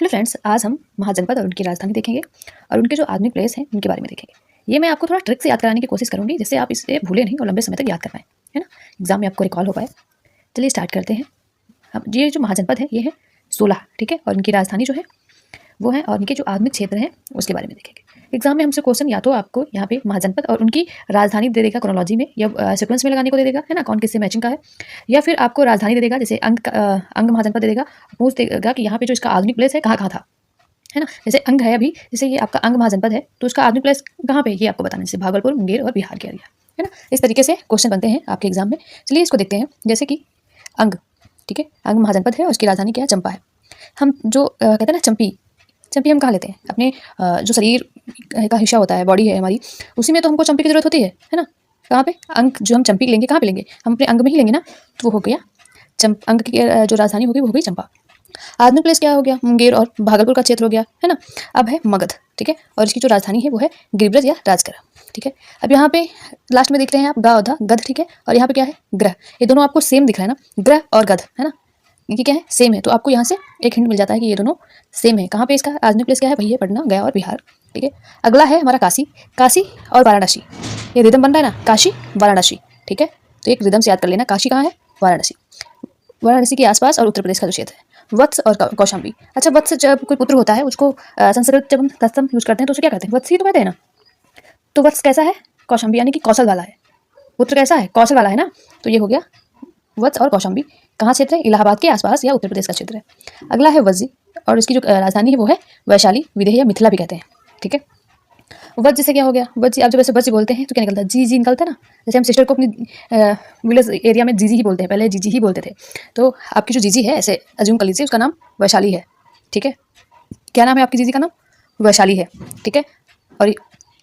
Hello friends, आज हम महाजनपद और उनकी राजधानी देखेंगे और उनके जो आधुनिक प्लेस हैं उनके बारे में देखेंगे। ये मैं आपको थोड़ा ट्रिक से याद कराने की कोशिश करूंगी जिससे आप इसे भूले नहीं और लंबे समय तक याद कर पाएँ, है ना। एग्जाम में आपको रिकॉल हो पाए। चलिए स्टार्ट करते हैं। अब ये जो महाजनपद है ये है 16, ठीक है, और इनकी राजधानी जो है वो है, और इनके जो आधुनिक क्षेत्र हैं उसके बारे में देखेंगे। एग्जाम में हमसे क्वेश्चन या तो आपको यहाँ पे महाजनपद और उनकी राजधानी दे देगा क्रोनोलॉजी में या सीक्वेंस में लगाने को दे देगा, है ना, कौन किससे मैचिंग का है, या फिर आपको राजधानी दे देगा, जैसे अंग महाजनपद दे देगा, पूछ देगा कि यहाँ पे जो इसका आधुनिक प्लेस है कहाँ कहाँ था, है ना। जैसे अंग है, अभी जैसे ये आपका अंग महाजनपद है तो उसका आधुनिक प्लेस कहाँ पे ये आपको बताना है, जैसे भागलपुर, मुंगेर और बिहार के एरिया, है ना। इस तरीके से क्वेश्चन बनते हैं आपके एग्जाम में। चलिए इसको देखते हैं। जैसे कि अंग, ठीक है, अंग महाजनपद है और उसकी राजधानी क्या है, चंपा है। हम जो कहते हैं ना चंपी, चंपी हम कहाँ लेते हैं, अपने जो शरीर का हिस्सा होता है, बॉडी है हमारी, उसी में तो हमको चंपी की जरूरत होती है ना। कहाँ पे अंग जो हम चंपी लेंगे, कहाँ पे लेंगे, हम अपने अंग में ही लेंगे ना, तो वो हो गया अंग की जो राजधानी होगी वो हो गई चंपा। आधुनिक प्लेस क्या हो गया, मुंगेर और भागलपुर का क्षेत्र हो गया, है ना। अब है मगध, ठीक है, और इसकी जो राजधानी है वो है गिरिब्रज या राजगढ़, ठीक है। अब यहाँ पे लास्ट में देख रहे हैं आप गा औधा गध, ठीक है, और यहाँ पे क्या है ग्रह। ये दोनों आपको सेम दिख रहा है ना, ग्रह और गध, है ना, इनकी क्या है सेम है, तो आपको यहाँ से एक हिंट मिल जाता है कि ये दोनों सेम है। कहाँ पे इसका आधुनिक प्लेस क्या है, भैया पटना, गया और बिहार, ठीक है। अगला है हमारा काशी, काशी और वाराणसी। ये रिदम बन रहा है ना, काशी वाराणसी, ठीक है, तो एक रिदम से याद कर लेना, काशी कहाँ है, वाराणसी, वाराणसी के आसपास और उत्तर प्रदेश का जो क्षेत्र है। वत्स और कौशाम्बी। अच्छा, वत्स जब कोई पुत्र होता है उसको संस्कृत जब हम तत्सम यूज करते हैं तो उसे क्या कहते हैं, वत्स ही तो कहते हैं ना। तो वत्स कैसा है, कौशाम्बी यानी कि कौशल वाला है। पुत्र कैसा है, कौशल वाला है ना, तो ये हो गया वत्स और कौशाम्बी। कहाँ क्षेत्र है, इलाहाबाद के आसपास या उत्तर प्रदेश का क्षेत्र है। अगला है वज्जी और इसकी जो राजधानी है वो है वैशाली, विदेह या मिथिला भी कहते हैं, ठीक है। वज्र से क्या हो गया, वज्र आप जब ऐसे वज्र बोलते हैं तो क्या निकलता है, जी जी निकलता है ना। जैसे हम सिस्टर को अपनी विलेज एरिया में जीजी ही बोलते हैं, पहले जीजी ही बोलते थे, तो आपकी जो जीजी है ऐसे अज्यूम कर लीजिए उसका नाम वैशाली है, ठीक है। क्या नाम है आपकी जीजी का, नाम वैशाली है, ठीक है। और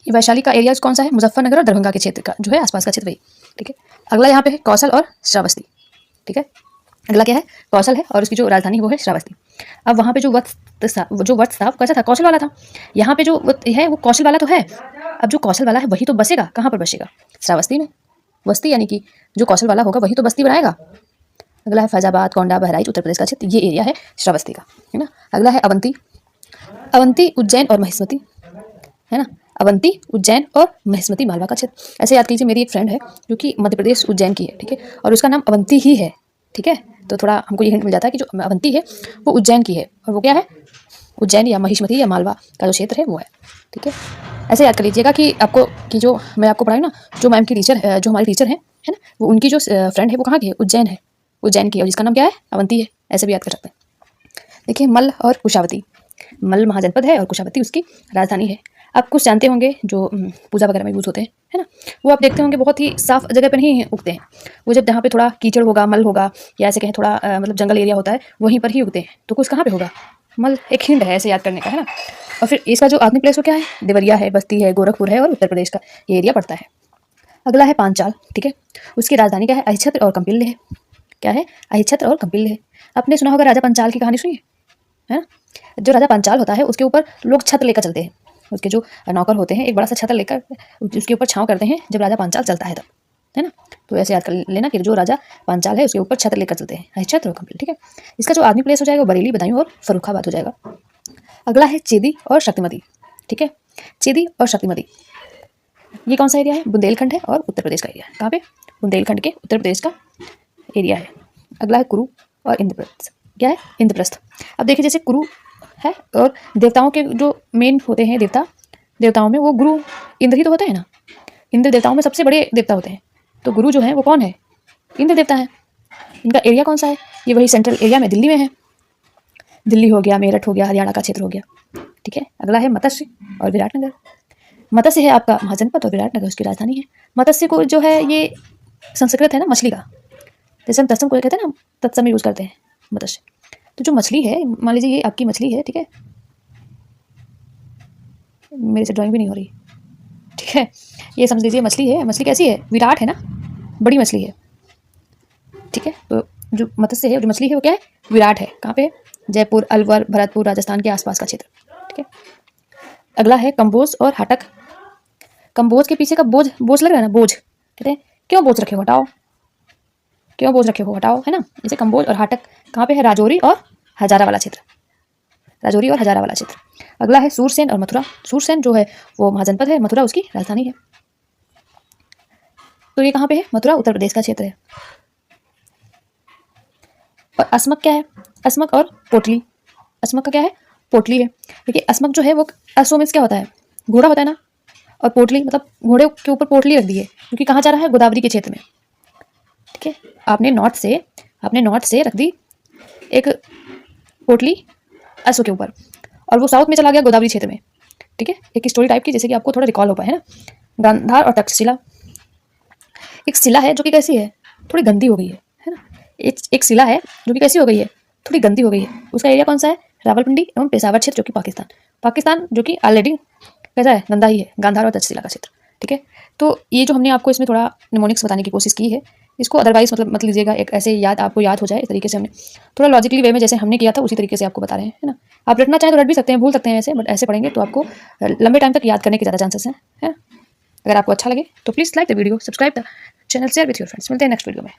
वैशाली का एरिया कौन सा है, मुजफ्फरनगर और दरभंगा के क्षेत्र का जो है आसपास का क्षेत्र वही, ठीक है। अगला यहाँ पे है कौशल और श्रावस्ती, ठीक है। अगला क्या है, कौशल है और उसकी जो राजधानी वो है श्रावस्ती। अब वहाँ पे जो वत्स था वो कैसा था, कौशल वाला था। यहाँ पे जो है वो कौशल वाला तो है। अब जो कौशल वाला है वही तो बसेगा, कहाँ पर बसेगा, श्रावस्ती में। बस्ती यानी कि जो कौशल वाला होगा वही तो बस्ती बनाएगा। अगला है फैजाबाद, कोंडा, बहराइच, उत्तर प्रदेश का क्षेत्र, ये एरिया है श्रावस्ती का, है ना। अगला है अवंती, अवंती उज्जैन और महिष्मती, है ना। अवंती उज्जैन और महिष्मती मालवा का क्षेत्र। ऐसे याद कीजिए, मेरी एक फ्रेंड है जो कि मध्य प्रदेश उज्जैन की है, ठीक है, और उसका नाम अवंती ही है, ठीक है। तो थोड़ा हमको ये हिंट मिल जाता है कि जो अवंती है वो उज्जैन की है और वो क्या है, उज्जैन या महिष्मती या मालवा का जो क्षेत्र है वो है, ठीक है। ऐसे याद कर लीजिएगा कि आपको कि जो मैं आपको पढ़ाई ना, जो मैम की टीचर जो हमारी टीचर है ना, वो उनकी जो फ्रेंड है वो कहाँ की है, उज्जैन है, उज्जैन की है, और जिसका नाम क्या है, अवंती है। ऐसे भी याद कर सकते हैं। देखिए मल्ल और कुशावती, मल्ल महाजनपद है और कुशावती उसकी राजधानी है। आप कुछ जानते होंगे जो पूजा वगैरह में यूज़ होते हैं, है ना, वो आप देखते होंगे बहुत ही साफ जगह पर नहीं उगते हैं। वो जब जहाँ पे थोड़ा कीचड़ होगा, मल होगा, या ऐसे कहें थोड़ा मतलब जंगल एरिया होता है, वहीं पर ही उगते हैं। तो कुछ कहाँ पे होगा, मल एक हिंट है ऐसे याद करने का, है ना। और फिर इसका जो आधुनिक प्लेस वो क्या है, देवरिया है, बस्ती है, गोरखपुर है और उत्तर प्रदेश का ये एरिया पड़ता है। अगला है पांचाल, ठीक है, उसकी राजधानी क्या है, अहिच्छत्र और कंपिल्य है। क्या है, अहिच्छत्र और कंपिल्य है। आपने सुना होगा राजा पंचाल की कहानी, सुनिए, है ना। जो राजा पंचाल होता है उसके ऊपर लोग छत्र लेकर चलते हैं, उसके जो नौकर होते हैं एक बड़ा सा छत्र लेकर उसके ऊपर छाँव करते हैं जब राजा पांचाल चलता है तब, है ना। तो ऐसे याद कर लेना कि जो राजा पांचाल है उसके ऊपर छत्र लेकर चलते हैं, छत्र और कंपिल, ठीक है। इसका जो आदमी प्लेस हो जाएगा वो बरेली, बदायूं और फर्रुखाबाद हो जाएगा। अगला है चेदी और शक्तिमती, ठीक है, चेदी और शक्तिमती ये कौन सा एरिया है, बुंदेलखंड है और उत्तर प्रदेश का एरिया है। कहाँ पे, बुंदेलखंड के उत्तर प्रदेश का एरिया है। अगला है कुरु और इंद्रप्रस्थ, क्या है, इंद्रप्रस्थ। अब देखिए जैसे कुरु है और देवताओं के जो मेन होते हैं देवताओं में वो गुरु इंद्र ही तो होते हैं ना। इंद्र देवताओं में सबसे बड़े देवता होते हैं, तो गुरु जो है वो कौन है, इंद्र देवता है। इनका एरिया कौन सा है, ये वही सेंट्रल एरिया में दिल्ली में है। दिल्ली हो गया, मेरठ हो गया, हरियाणा का क्षेत्र हो गया, ठीक है। अगला है मत्स्य और विराटनगर। मत्स्य है आपका महाजनपद और विराटनगर उसकी राजधानी है। मत्स्य को जो है ये संस्कृत है ना मछली का, जैसे हम तत्सम को कहते हैं ना, तत्सम में यूज़ करते हैं मत्स्य। तो जो मछली है, मान लीजिए ये आपकी मछली है, ठीक है, मेरे से ड्राइंग भी नहीं हो रही, ठीक है, ये समझ लीजिए मछली है। मछली कैसी है, विराट है ना, बड़ी मछली है, ठीक है। तो जो मत्स्य है जो मछली है वो क्या है, विराट है। कहाँ पे, जयपुर, अलवर, भरतपुर, राजस्थान के आसपास का क्षेत्र, ठीक है। अगला है कंबोज और हाटक। कंबोज के पीछे का बोझ, बोझ लग रहा है ना, बोझ कहते हैं, क्यों बोझ रखे हो हटाओ, क्यों बोझ रखे हो हटाओ, है ना। जैसे कंबोज और हाटक कहाँ पे है, राजौरी और हजारा वाला क्षेत्र, राजौरी और हजारा वाला क्षेत्र। अगला है सूरसेन और मथुरा। सूरसेन जो है वो महाजनपद है, मथुरा उसकी राजधानी है। तो ये कहाँ पे है? मथुरा उत्तर प्रदेश का क्षेत्र है। और अस्मक क्या है? अस्मक और पोटली। अस्मक का क्या है? पोटली है। देखिए अस्मक जो है वो अश्व मीन्स क्या होता है? घोड़ा होता है ना। और पोटली मतलब घोड़े के ऊपर पोटली रख दी है, क्योंकि कहाँ जा रहा है? गोदावरी के क्षेत्र में। ठीक है, आपने नॉर्थ से रख दी एक पोटली अश्व के ऊपर, और वो साउथ में चला गया गोदावरी क्षेत्र में। ठीक है, एक स्टोरी टाइप की, जैसे कि आपको थोड़ा रिकॉल हो पाए, है ना। गांधार और तक्षशिला एक शिला है जो कि कैसी है? थोड़ी गंदी हो गई है ना। एक शिला है जो कि कैसी हो गई है? थोड़ी गंदी हो गई है। उसका एरिया कौन सा है? रावलपिंडी एवं पेशावर क्षेत्र, जो कि पाकिस्तान जो कि ऑलरेडी कैसा है? गंदा ही है, गांधार और तक्षशिला का क्षेत्र। ठीक है, तो ये जो हमने आपको इसमें थोड़ा निमोनिक्स बताने की कोशिश की है, इसको अदरवाइज मतलब मत लीजिएगा, एक ऐसे आपको याद हो जाए इस तरीके से हमने थोड़ा लॉजिकली वे में जैसे हमने किया था उसी तरीके से आपको बता रहे हैं, है ना। आप रटना चाहें तो रट भी सकते हैं, भूल सकते हैं ऐसे, बट ऐसे पढ़ेंगे तो आपको लंबे टाइम तक याद करने के ज़्यादा चांसेस हैं, है ना। अगर आपको अच्छा लगे तो please like the video, subscribe the channel, share with your friends. मिलते हैं नेक्स्ट वीडियो में।